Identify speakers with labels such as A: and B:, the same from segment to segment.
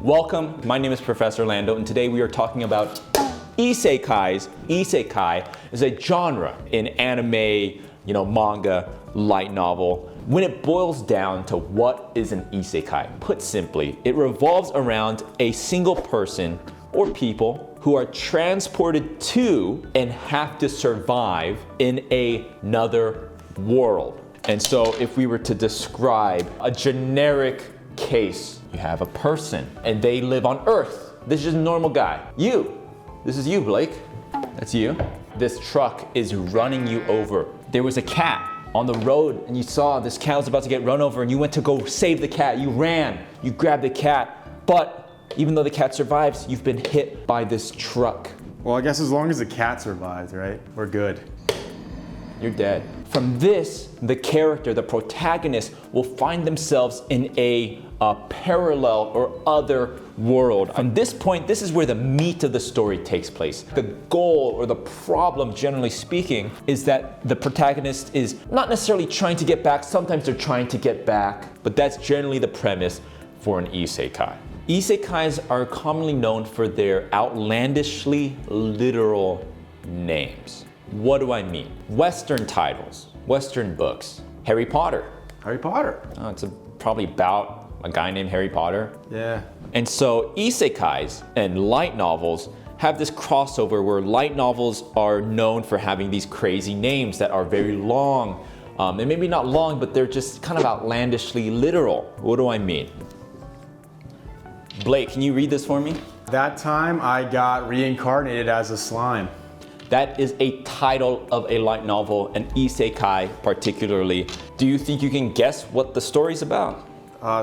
A: Welcome, my name is Professor Lando, and today we are talking about isekais. Isekai is a genre in anime, manga, light novel. When it boils down to what is an isekai, put simply, it revolves around a single person or people who are transported to and have to survive in another world. And so if we were to describe a generic case, you have a person and they live on Earth. This is just a normal guy. This is you, Blake. That's you. This truck is running you over. There was a cat on the road and you saw this cat was about to get run over and you went to go save the cat. You ran, you grabbed the cat, but even though the cat survives, you've been hit by this truck.
B: Well, I guess as long as the cat survives, right? We're good.
A: You're dead. From this, the character, the protagonist, will find themselves in a parallel or other world. From this point, this is where the meat of the story takes place. The goal or the problem, generally speaking, is that the protagonist is not necessarily trying to get back. Sometimes they're trying to get back, but that's generally the premise for an isekai. Isekais are commonly known for their outlandishly literal names. What do I mean? Western titles, Western books. Harry Potter.
B: Harry Potter.
A: Oh, it's probably about a guy named Harry Potter.
B: Yeah.
A: And so isekais and light novels have this crossover where light novels are known for having these crazy names that are very long. And maybe not long, but they're just kind of outlandishly literal. What do I mean? Blake, can you read this for me?
B: That time I got reincarnated as a slime.
A: That is a title of a light novel, an isekai particularly. Do you think you can guess what the story's about?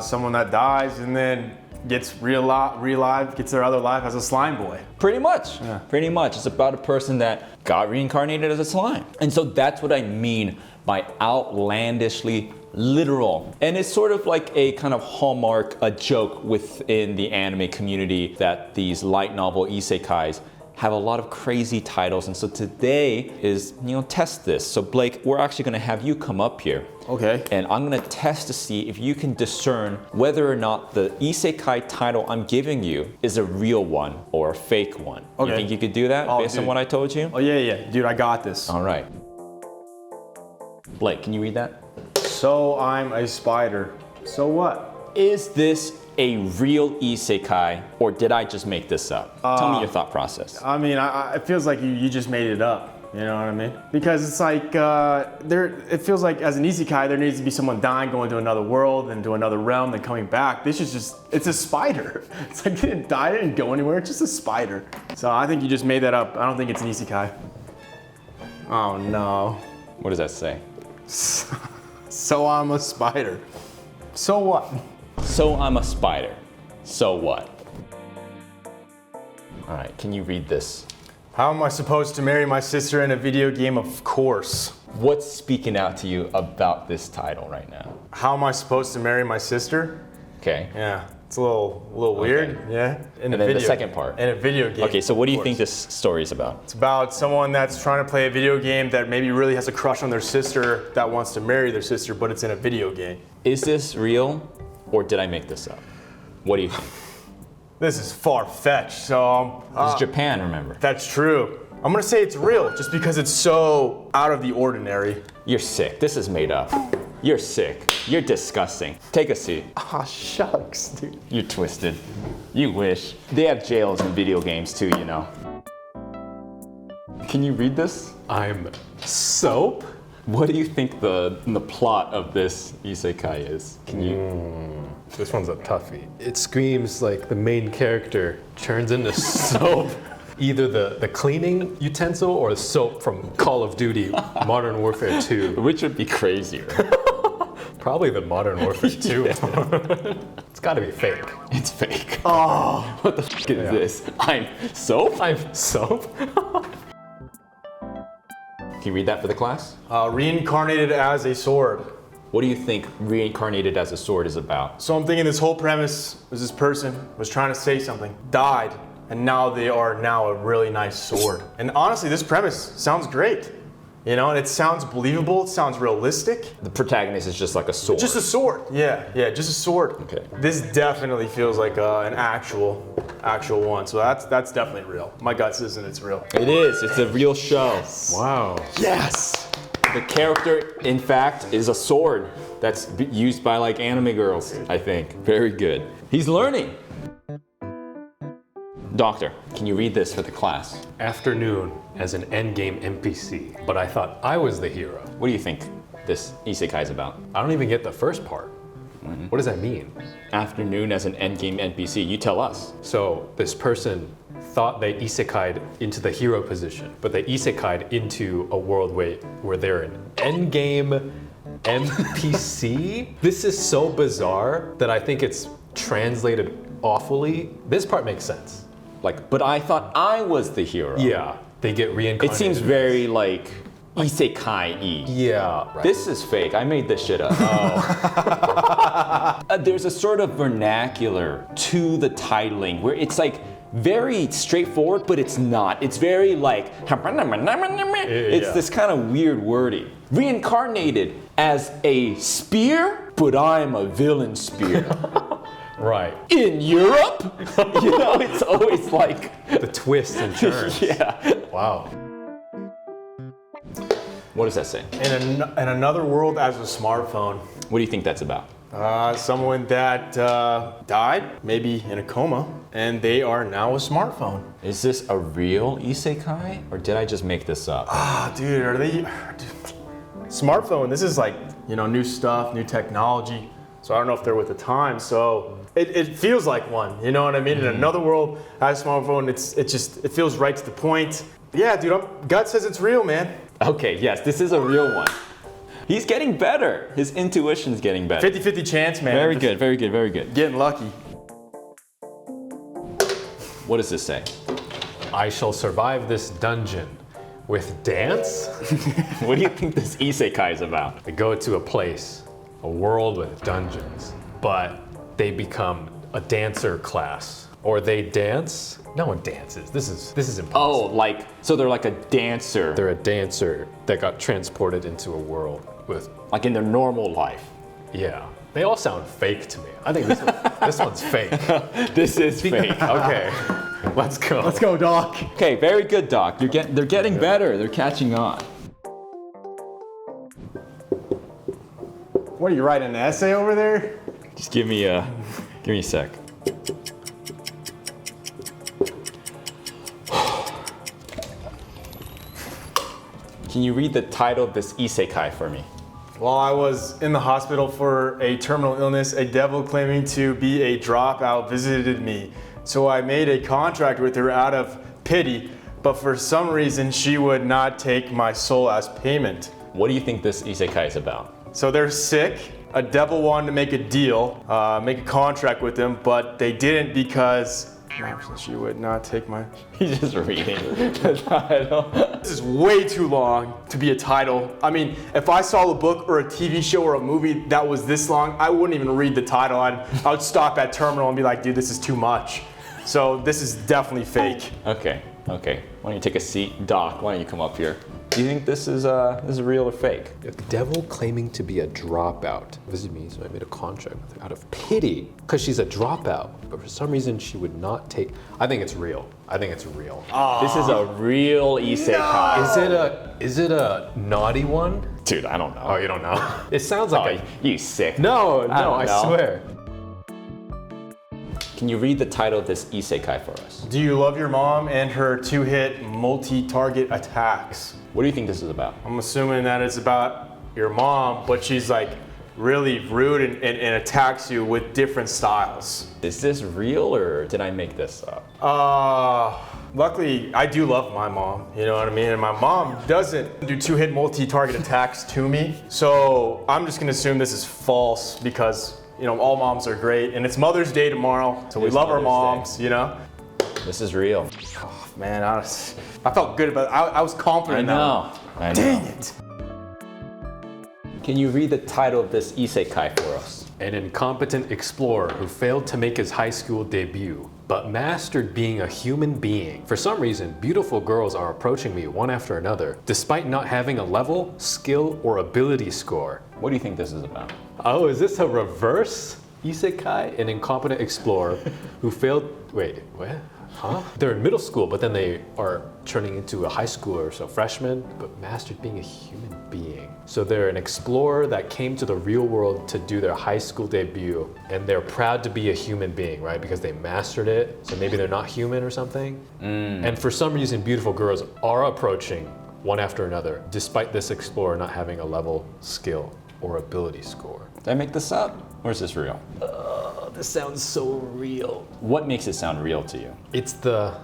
B: Someone that dies and then gets relived, gets their other life as a slime boy.
A: Pretty much,
B: Yeah.
A: Pretty much. It's about a person that got reincarnated as a slime. And so that's what I mean by outlandishly literal. And it's sort of like a kind of hallmark, a joke within the anime community that these light novel isekais have a lot of crazy titles. And so today is, test this. So Blake, we're actually gonna have you come up here.
B: Okay.
A: And I'm gonna test to see if you can discern whether or not the isekai title I'm giving you is a real one or a fake one.
B: Okay.
A: You think you could do that based on what I told you?
B: Oh yeah. Dude, I got this.
A: All right. Blake, can you read that?
B: So I'm a spider. So what?
A: Is this a real isekai or did I just make this up? Tell me your thought process.
B: I mean, it feels like you just made it up. You know what I mean? Because it's like, it feels like as an isekai, there needs to be someone dying, going to another world, then to another realm, then coming back. This is just, it's a spider. It's like, it didn't die, it didn't go anywhere, it's just a spider. So I think you just made that up. I don't think it's an isekai. Oh no.
A: What does that say?
B: So I'm a spider. So what?
A: So I'm a spider. So what? All right, can you read this?
B: How am I supposed to marry my sister in a video game? Of course.
A: What's speaking out to you about this title right now?
B: How am I supposed to marry my sister?
A: Okay.
B: Yeah, it's a little weird.
A: Okay.
B: Yeah.
A: And then the second part.
B: In a video game.
A: Okay, so what do you think this story is about?
B: It's about someone that's trying to play a video game that maybe really has a crush on their sister that wants to marry their sister, but it's in a video game.
A: Is this real or did I make this up? What do you think?
B: This is far-fetched, so...
A: This is Japan, remember?
B: That's true. I'm gonna say it's real, just because it's so out of the ordinary.
A: You're sick. This is made up. You're sick. You're disgusting. Take a seat.
B: Ah, shucks, dude.
A: You're twisted. You wish. They have jails in video games too, you know. Can you read this?
C: I'm soap?
A: What do you think the plot of this isekai is? Can you...
C: This one's a toughie. It screams like the main character turns into soap. Either the cleaning utensil or the soap from Call of Duty Modern Warfare 2.
A: Which would be crazier?
C: Probably the Modern Warfare 2. It's gotta be fake.
A: It's fake.
B: Oh.
A: What the f*** is this? I'm soap?
C: I'm soap?
A: Can you read that for the class?
B: Reincarnated as a sword.
A: What do you think reincarnated as a sword is about?
B: So I'm thinking this whole premise was this person was trying to say something, died, and now they are a really nice sword. And honestly, this premise sounds great. You know, and it sounds believable, it sounds realistic.
A: The protagonist is just like a sword.
B: Just a sword, yeah, just a sword.
A: Okay.
B: This definitely feels like an actual one, so that's definitely real. My gut says that it's real.
A: It is. It's a real show.
C: Wow.
B: Yes!
A: The character, in fact, is a sword that's used by like anime girls, I think. Very good. He's learning. Doctor, can you read this for the class?
C: Afternoon as an endgame NPC, but I thought I was the hero.
A: What do you think this isekai is about?
C: I don't even get the first part. What does that mean?
A: Afternoon as an endgame NPC, you tell us.
C: So this person thought they isekai'd into the hero position, but they isekai'd into a world where they're an endgame NPC? This is so bizarre that I think it's translated awfully. This part makes sense.
A: Like, but I thought I was the hero.
C: Yeah, they get
A: It
C: reincarnated.
A: seems very like isekai-y.
C: Yeah. Right.
A: This is fake. I made this shit up. There's a sort of vernacular to the titling where it's like very straightforward, but it's not. It's very like, it's this kind of weird wording. Reincarnated as a spear, but I'm a villain spear.
C: Right.
A: In Europe? You know, it's always like,
C: The twists and turns.
A: yeah.
C: Wow.
A: What does that say?
B: In another world as a smartphone.
A: What do you think that's about?
B: Someone that died, maybe in a coma, and they are now a smartphone.
A: Is this a real isekai, or did I just make this up?
B: Dude, smartphone, this is like, you know, new stuff, new technology. So I don't know if they're with the time. So it feels like one, you know what I mean? In another world, as a smartphone, it feels right to the point. Yeah, dude, gut says it's real, man.
A: Okay, yes, this is a real one. He's getting better. His intuition's getting better.
B: 50-50 chance, man.
A: Very good, very good, very good.
B: Getting lucky.
A: What does this say?
C: I shall survive this dungeon with dance.
A: What do you think this isekai is about?
C: They go to a place, a world with dungeons, but they become a dancer class. Or they dance. No one dances. This is impossible.
A: Oh, like, so they're like a dancer.
C: They're a dancer that got transported into a world with,
A: Like in their normal life.
C: yeah. They all sound fake to me. I think this one's fake.
A: This is fake.
C: Okay, let's go.
B: Let's go, Doc.
A: Okay, very good, Doc. They're getting better. They're catching on.
B: What are you writing, an essay over there?
A: Just give me a sec. Can you read the title of this isekai for me?
B: While I was in the hospital for a terminal illness, a devil claiming to be a dropout visited me. So I made a contract with her out of pity, but for some reason she would not take my soul as payment.
A: What do you think this isekai is about?
B: So they're sick. A devil wanted to make a deal, make a contract with them, but they didn't because she would not take my...
A: He's just reading the title.
B: This is way too long to be a title. I mean, if I saw a book or a TV show or a movie that was this long, I wouldn't even read the title. I would stop at terminal and be like, dude, this is too much. So this is definitely fake.
A: Okay. Why don't you take a seat? Doc, why don't you come up here? Do you think this is real or fake?
C: A devil claiming to be a dropout visited me, so I made a contract with her out of pity, because she's a dropout. But for some reason, she would not take. I think it's real.
A: This is a real isekai.
C: Is it a naughty one?
A: Dude, I don't know.
C: Oh, you don't know? It sounds like
A: You sick.
C: No,
A: don't
C: I
A: know.
C: swear.
A: Can you read the title of this isekai for us?
B: Do you love your mom and her two-hit multi-target attacks?
A: What do you think this is about?
B: I'm assuming that it's about your mom, but she's like really rude and attacks you with different styles.
A: Is this real or did I make this up?
B: Luckily, I do love my mom, you know what I mean? And my mom doesn't do two-hit multi-target attacks to me. So I'm just gonna assume this is false because, you know, all moms are great. And it's Mother's Day tomorrow, so we love our moms, you know?
A: This is real.
B: Oh, man, I felt good about it. I was confident.
A: I know.
B: Dang it.
A: Can you read the title of this isekai for us?
C: an incompetent explorer who failed to make his high school debut, but mastered being a human being. For some reason, beautiful girls are approaching me one after another, despite not having a level, skill, or ability score.
A: What do you think this is about?
C: Oh, is this a reverse Isekai? An incompetent explorer who failed. Wait, what? Huh? They're in middle school, but then they are turning into a high schooler, so freshman, but mastered being a human being. So they're an explorer that came to the real world to do their high school debut, and they're proud to be a human being, right? Because they mastered it, so maybe they're not human or something. And for some reason, beautiful girls are approaching one after another, despite this explorer not having a level, skill, or ability score.
A: Did I make this up? Or is this real?
C: This sounds so real.
A: What makes it sound real to you?
C: It's the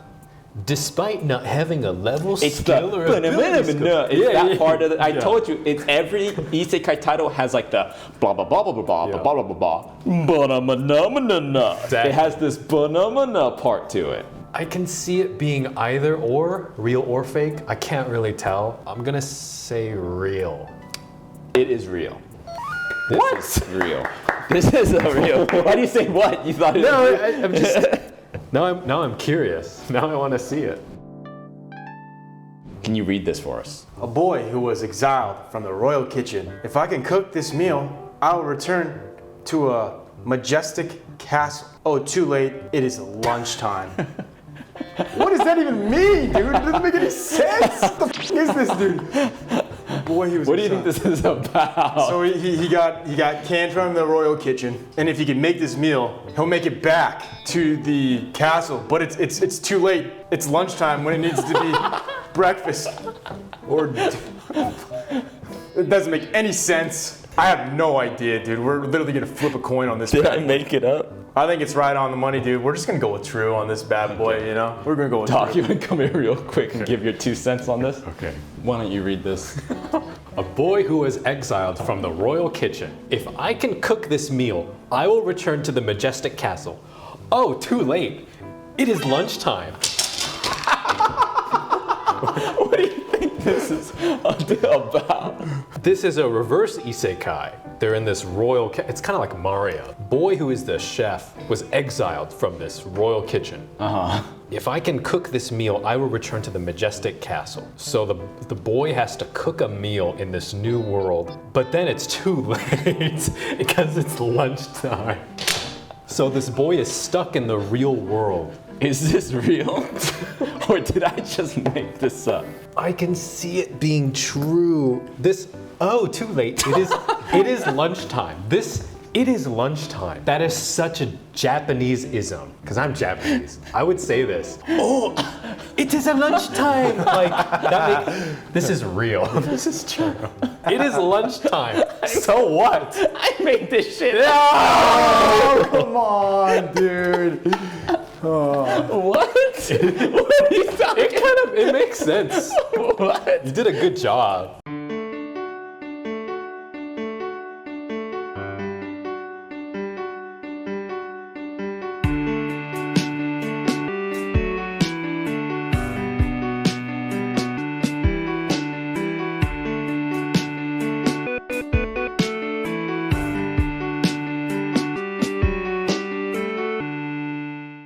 C: despite not having a level,
A: It's
C: skill, or ability score.
A: It's that part of it. I told you, it's every isekai title has like the blah blah blah blah blah blah blah blah blah blah blah. It has this banana part to it.
C: I can see it being either or, real or fake. I can't really tell. I'm gonna say real.
A: It is real. This is real. This is a real. Why do you say what? You thought it was real?
C: I'm just now I'm curious. Now I want to see it.
A: Can you read this for us?
B: A boy who was exiled from the royal kitchen. If I can cook this meal, I will return to a majestic castle. Oh, too late. It is lunchtime. What does that even mean, dude? It doesn't make any sense. What the f is this, dude? Boy, he was.
A: What do you think this is about?
B: So he got canned from the royal kitchen, and if he can make this meal, he'll make it back to the castle. But it's too late. It's lunchtime when it needs to be breakfast. Or it doesn't make any sense. I have no idea, dude. We're literally gonna flip a coin on this.
A: Did I make it up?
B: I think it's right on the money, dude. We're just gonna go with true on this bad boy, you know? We're gonna go with
A: Doc,
B: true.
A: you want to come here real quick and give your 2 cents on this?
C: Okay.
A: Why don't you read this?
C: A boy who was exiled from the royal kitchen. If I can cook this meal, I will return to the majestic castle. Oh, too late. It is lunchtime.
A: What do you think this is about?
C: This is a reverse isekai. They're in this royal it's kind of like Mario. Boy who is the chef was exiled from this royal kitchen. If I can cook this meal, I will return to the majestic castle. So the boy has to cook a meal in this new world, but then it's too late because it's lunchtime. So this boy is stuck in the real world.
A: Is this real? Or did I just make this up?
C: I can see it being true. Oh, too late. It is lunchtime. It is lunchtime. That is such a Japanese-ism, because I'm Japanese. I would say this. Oh, it is a lunchtime. This is real. This is true. It is lunchtime. So what?
A: I made this shit up.
B: Oh, come on, dude.
A: What? What are you talking about?
C: It makes sense.
A: What?
C: You did a good job.